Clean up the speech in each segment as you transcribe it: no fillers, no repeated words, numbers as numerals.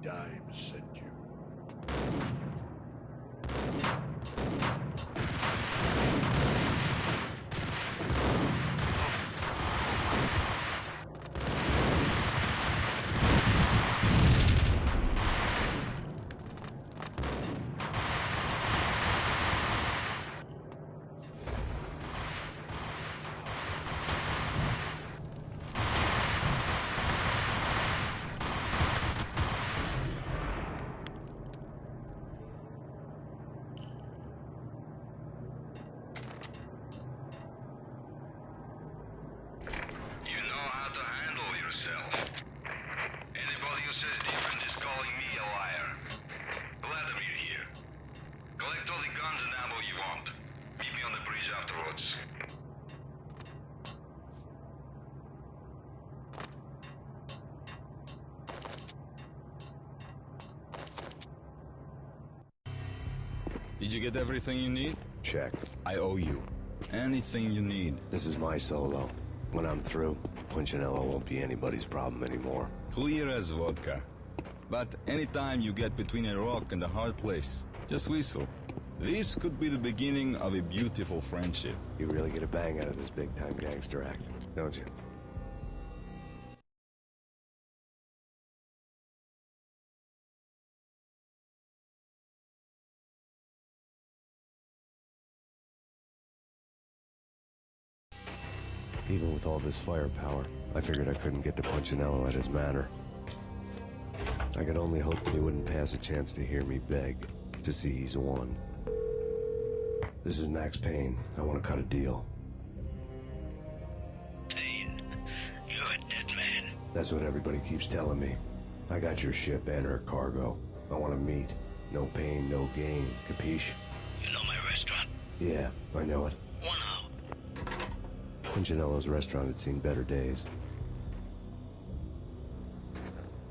Dimes sent you. Anybody who says different is calling me a liar. Vladimir here. Collect all the guns and ammo you want. Meet me on the bridge afterwards. Did you get everything you need? Check. I owe you. Anything you need. This is my solo. When I'm through, Punchinello won't be anybody's problem anymore. Clear as vodka. But anytime you get between a rock and a hard place, just whistle. This could be the beginning of a beautiful friendship. You really get a bang out of this big-time gangster act, don't you? Even with all this firepower, I figured I couldn't get to Punchinello at his manor. I could only hope that he wouldn't pass a chance to hear me beg, to see he's won. This is Max Payne. I want to cut a deal. Payne, you're a dead man. That's what everybody keeps telling me. I got your ship and her cargo. I want to meet. No pain, no gain. Capiche? You know my restaurant? Yeah, I know it. 1 hour. Punchinello's restaurant had seen better days.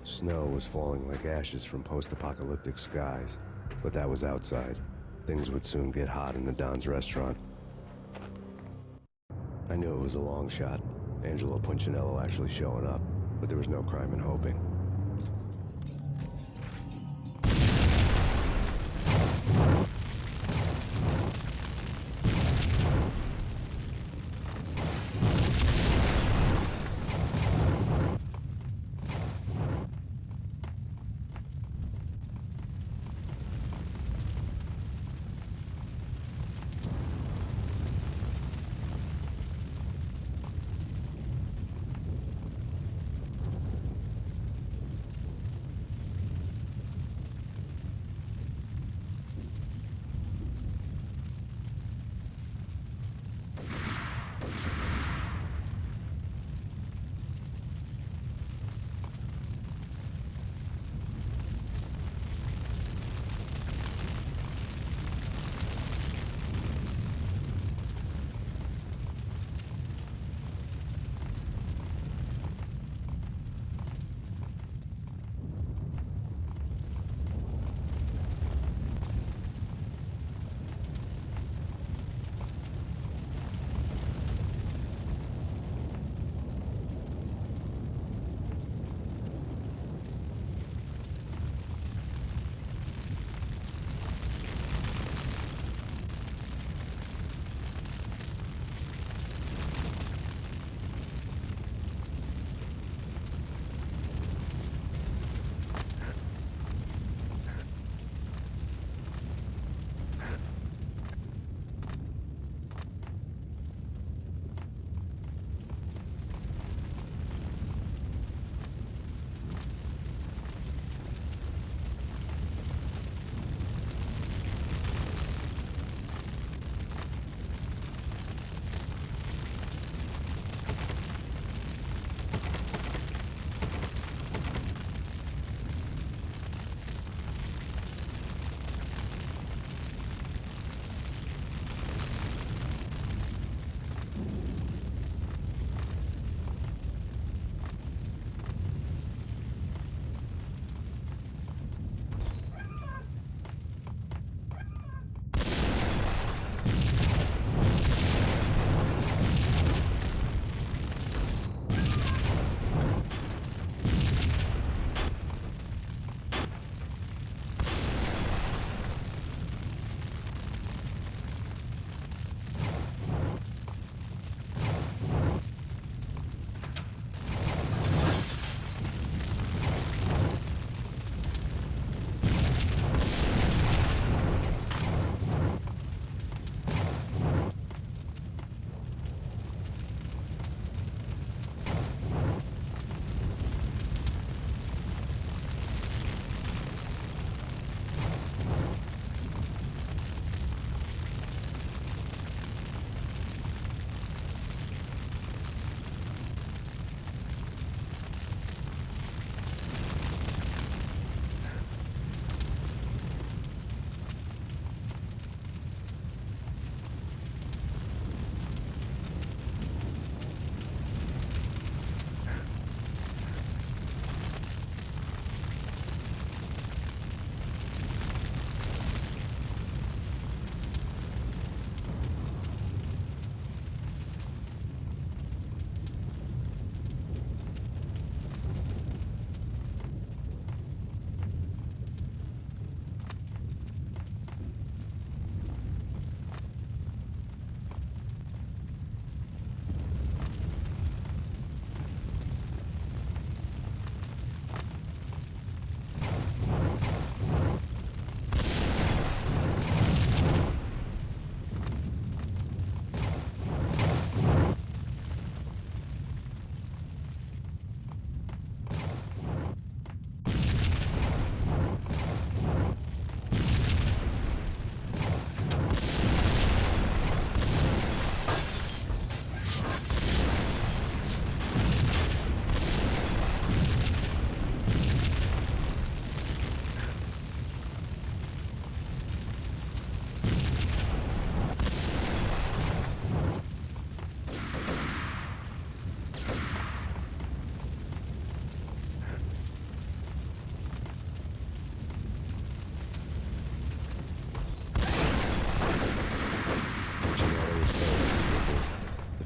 Snow was falling like ashes from post-apocalyptic skies, but that was outside. Things would soon get hot in the Don's restaurant. I knew it was a long shot, Angelo Punchinello actually showing up, but there was no crime in hoping.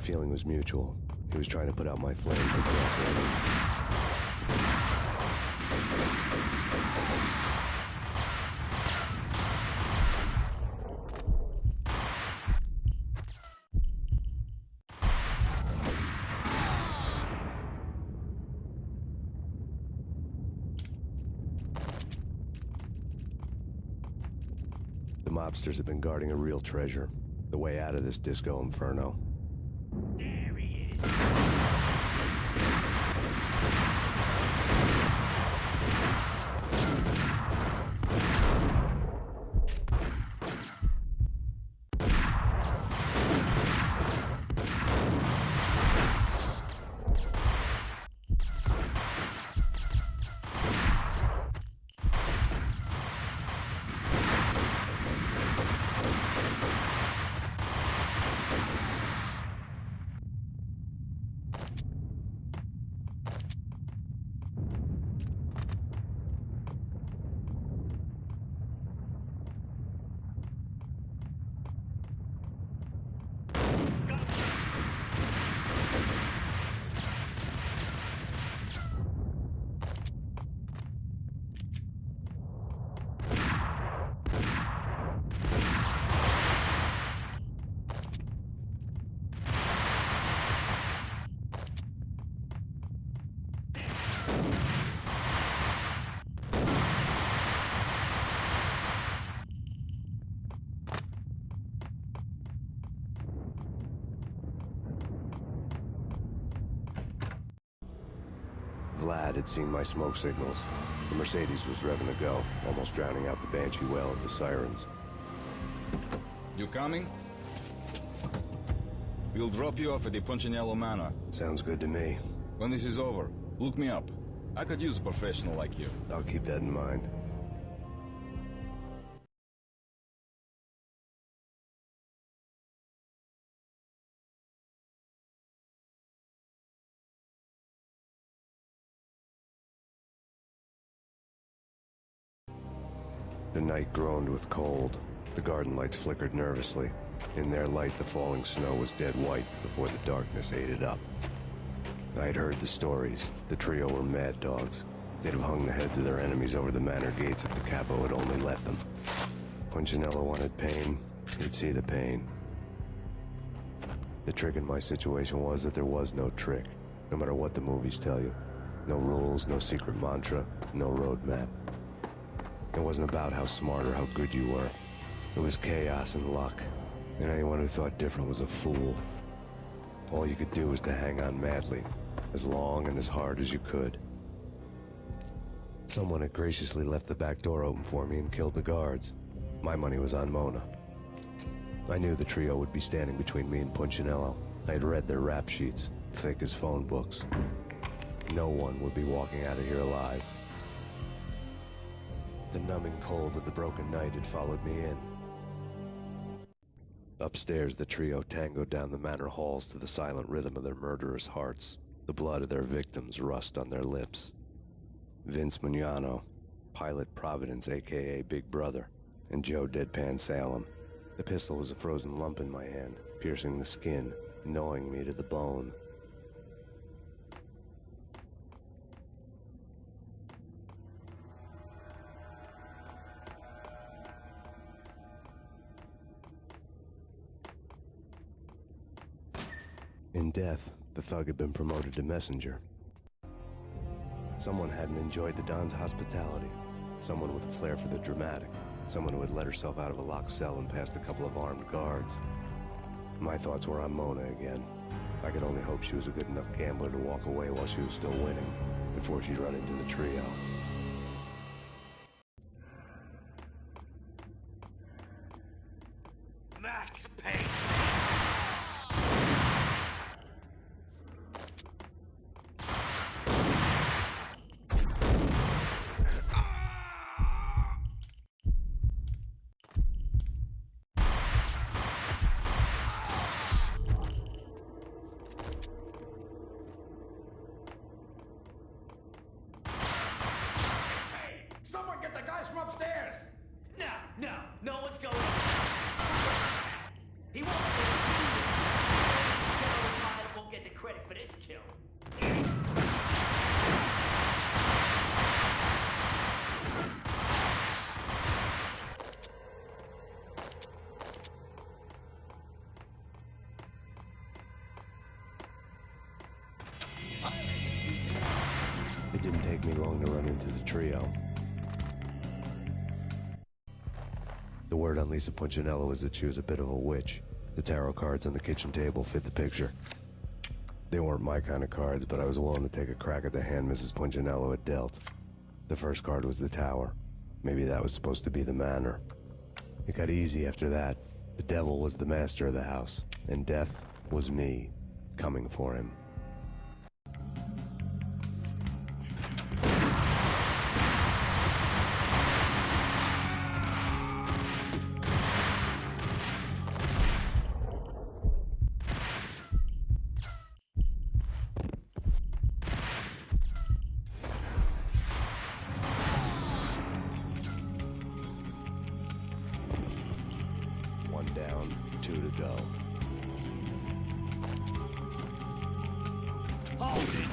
feeling was mutual. He was trying to put out my flames with gasoline. The mobsters have been guarding a real treasure. The way out of this disco inferno. There he is. Vlad had seen my smoke signals. The Mercedes was revving to go, almost drowning out the banshee wail of the sirens. You coming? We'll drop you off at the Punchinello Manor. Sounds good to me. When this is over, look me up. I could use a professional like you. I'll keep that in mind. The night groaned with cold. The garden lights flickered nervously. In their light, the falling snow was dead white before the darkness ate it up. I had heard the stories. The trio were mad dogs. They'd have hung the heads of their enemies over the manor gates if the capo had only let them. Punchinello wanted pain. He'd see the pain. The trick in my situation was that there was no trick, no matter what the movies tell you. No rules, no secret mantra, no roadmap. It wasn't about how smart or how good you were. It was chaos and luck, and anyone who thought different was a fool. All you could do was to hang on madly, as long and as hard as you could. Someone had graciously left the back door open for me and killed the guards. My money was on Mona. I knew the trio would be standing between me and Punchinello. I had read their rap sheets, thick as phone books. No one would be walking out of here alive. The numbing cold of the broken night had followed me in. Upstairs, the trio tangoed down the manor halls to the silent rhythm of their murderous hearts. The blood of their victims rust on their lips. Vince Mugnano, Pilot Providence, a.k.a. Big Brother, and Joe Deadpan Salem. The pistol was a frozen lump in my hand, piercing the skin, gnawing me to the bone. In death, the thug had been promoted to messenger. Someone hadn't enjoyed the Don's hospitality. Someone with a flair for the dramatic. Someone who had let herself out of a locked cell and past a couple of armed guards. My thoughts were on Mona again. I could only hope she was a good enough gambler to walk away while she was still winning, before she'd run into the trio. Max Peyne. Someone get the guys from upstairs! No one's going. He won't. take me long to run into the trio. The word on Lisa Punchinello is that she was a bit of a witch. The tarot cards on the kitchen table fit the picture. They weren't my kind of cards, but I was willing to take a crack at the hand Mrs. Punchinello had dealt. The first card was the tower. Maybe that was supposed to be the manor. It got easy after that. The devil was the master of the house, and death was me, coming for him. One down, 2 to go. Hold it!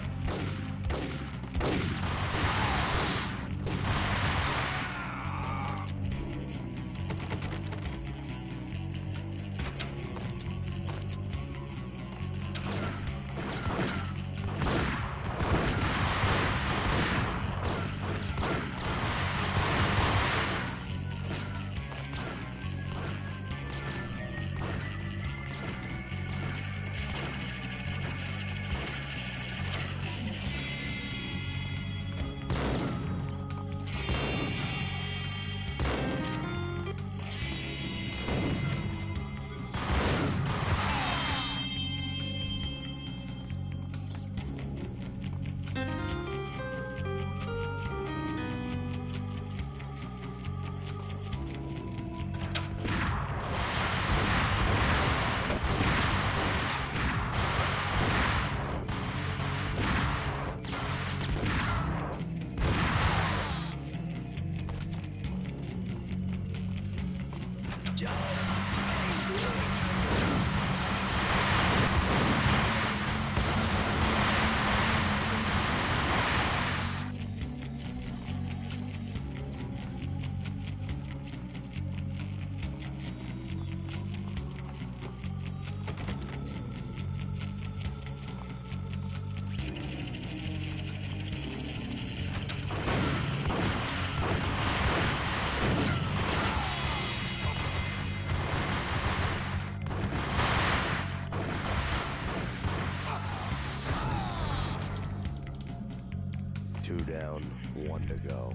Two down, 1 to go.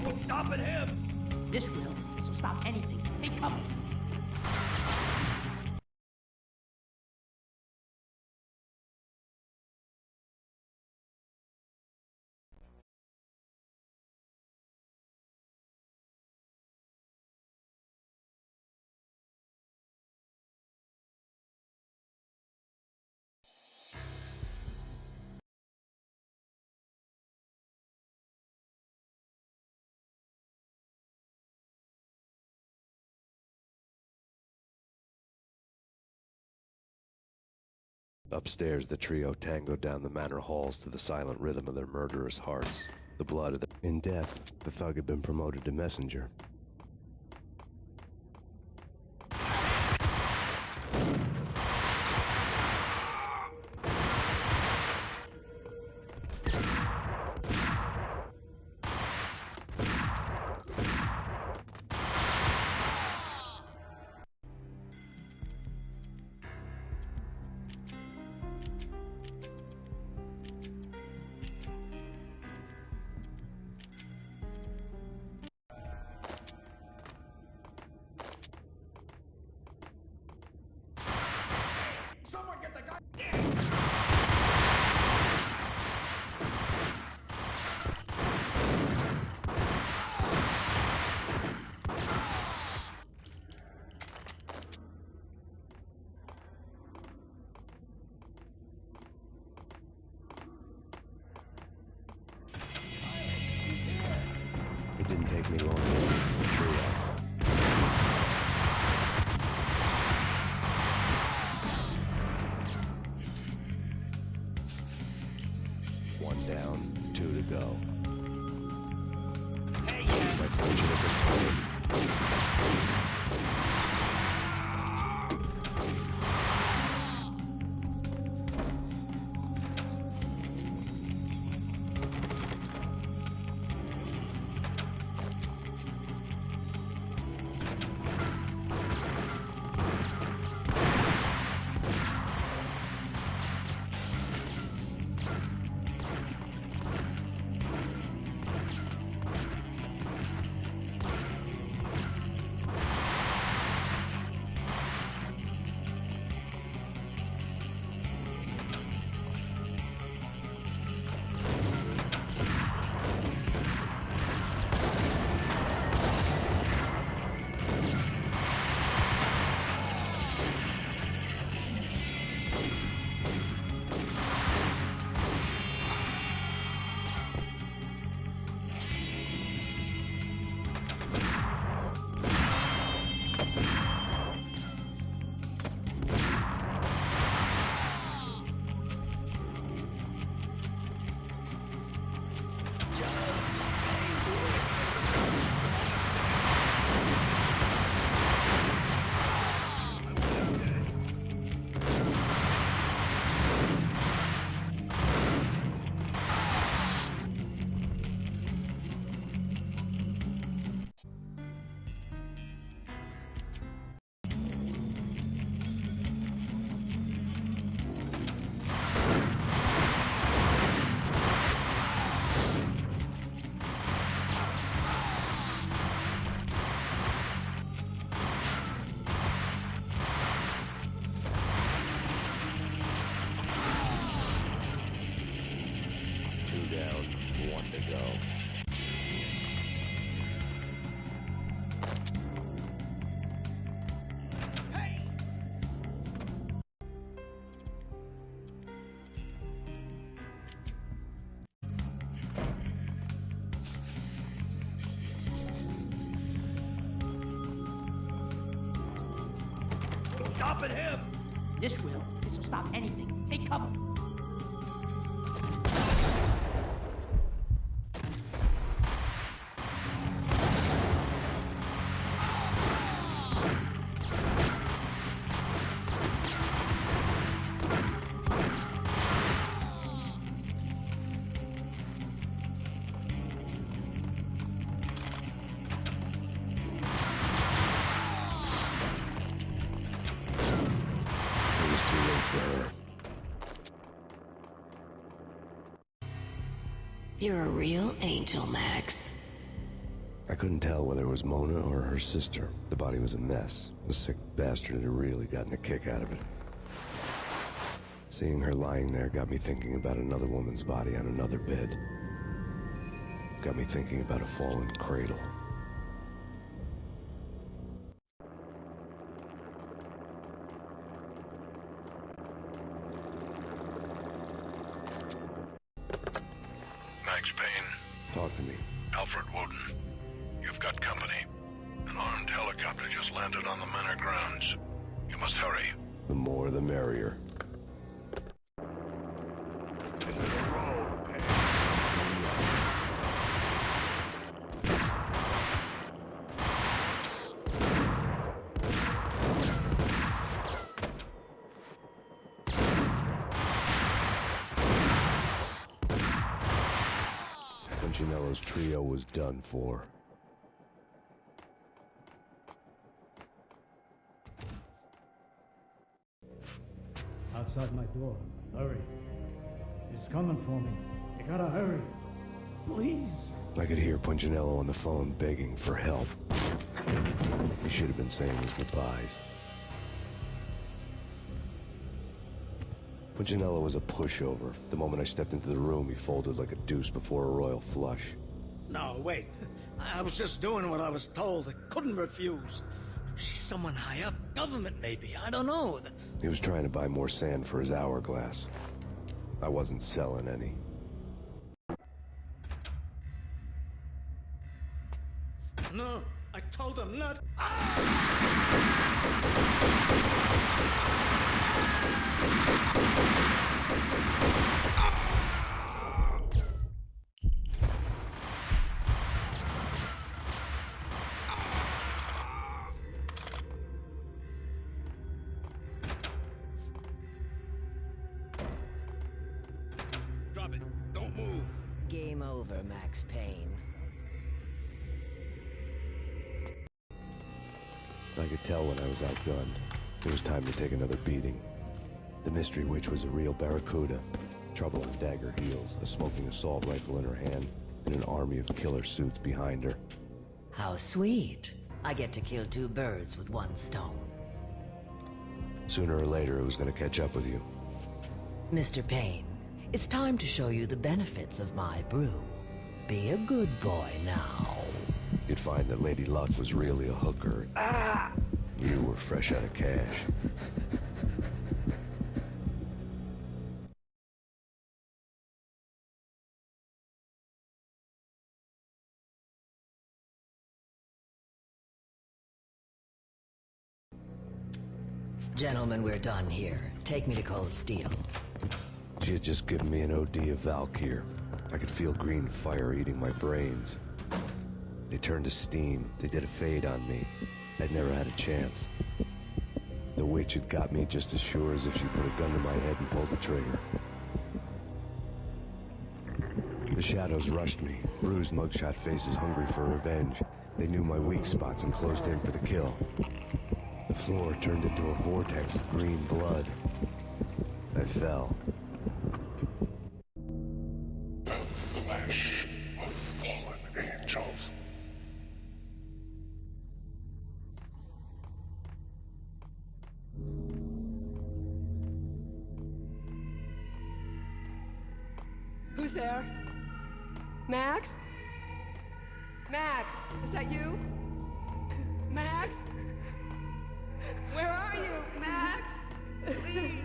What's stopping him? This will. This'll stop anything. They coming. Upstairs, the trio tangoed down the manor halls to the silent rhythm of their murderous hearts. The blood of the... In death, the thug had been promoted to messenger. Someone get the guy. It didn't take me long to leave the trio. One down, 2 to stopping him. This will. This'll stop anything. Take cover. You're a real angel, Max. I couldn't tell whether it was Mona or her sister. The body was a mess. The sick bastard had really gotten a kick out of it. Seeing her lying there got me thinking about another woman's body on another bed. Got me thinking about a fallen cradle. Max Payne. Talk to me. Alfred Woden. You've got company. An armed helicopter just landed on the manor grounds. You must hurry. The more the merrier. Punchinello's trio was done for. Outside my door. Hurry. He's coming for me. You gotta hurry. Please. I could hear Punchinello on the phone begging for help. He should have been saying his goodbyes. Punchinello was a pushover. The moment I stepped into the room, he folded like a deuce before a royal flush. No, wait. I was just doing what I was told. I couldn't refuse. She's someone high up. Government, maybe. I don't know. He was trying to buy more sand for his hourglass. I wasn't selling any. No, I told him not. Drop it. Don't move. Game over, Max Payne. I could tell when I was outgunned. It was time to take another beating. The mystery witch was a real barracuda. Trouble on dagger heels, a smoking assault rifle in her hand, and an army of killer suits behind her. How sweet. I get to kill two birds with one stone. Sooner or later, it was going to catch up with you. Mr. Payne, it's time to show you the benefits of my brew. Be a good boy now. You'd find that Lady Luck was really a hooker. You were fresh out of cash. Gentlemen, we're done here. Take me to Cold Steel. She had just given me an OD of Valkyr. I could feel green fire eating my brains. They turned to steam. They did a fade on me. I'd never had a chance. The witch had got me just as sure as if she put a gun to my head and pulled the trigger. The shadows rushed me. Bruised mugshot faces hungry for revenge. They knew my weak spots and closed in for the kill. The floor turned into a vortex of green blood. I fell. The flesh of fallen angels. Who's there? Max? Max, is that you? Max? Where are you, Max? Please.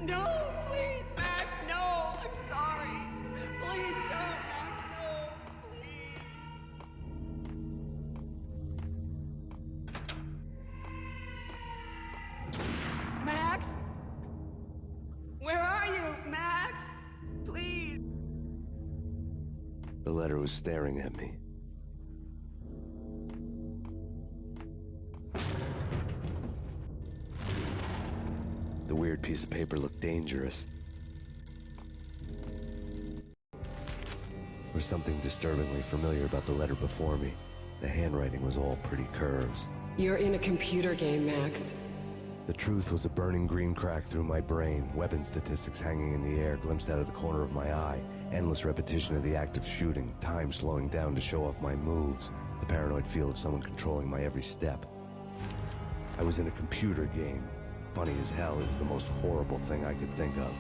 No, please, Max, no! I'm sorry. Please don't, Max, no, please. Max? Where are you, Max? Please. The letter was staring at me. The weird piece of paper looked dangerous. There was something disturbingly familiar about the letter before me. The handwriting was all pretty curves. You're in a computer game, Max. The truth was a burning green crack through my brain, weapon statistics hanging in the air glimpsed out of the corner of my eye, endless repetition of the act of shooting, time slowing down to show off my moves, the paranoid feel of someone controlling my every step. I was in a computer game. Funny as hell, it was the most horrible thing I could think of.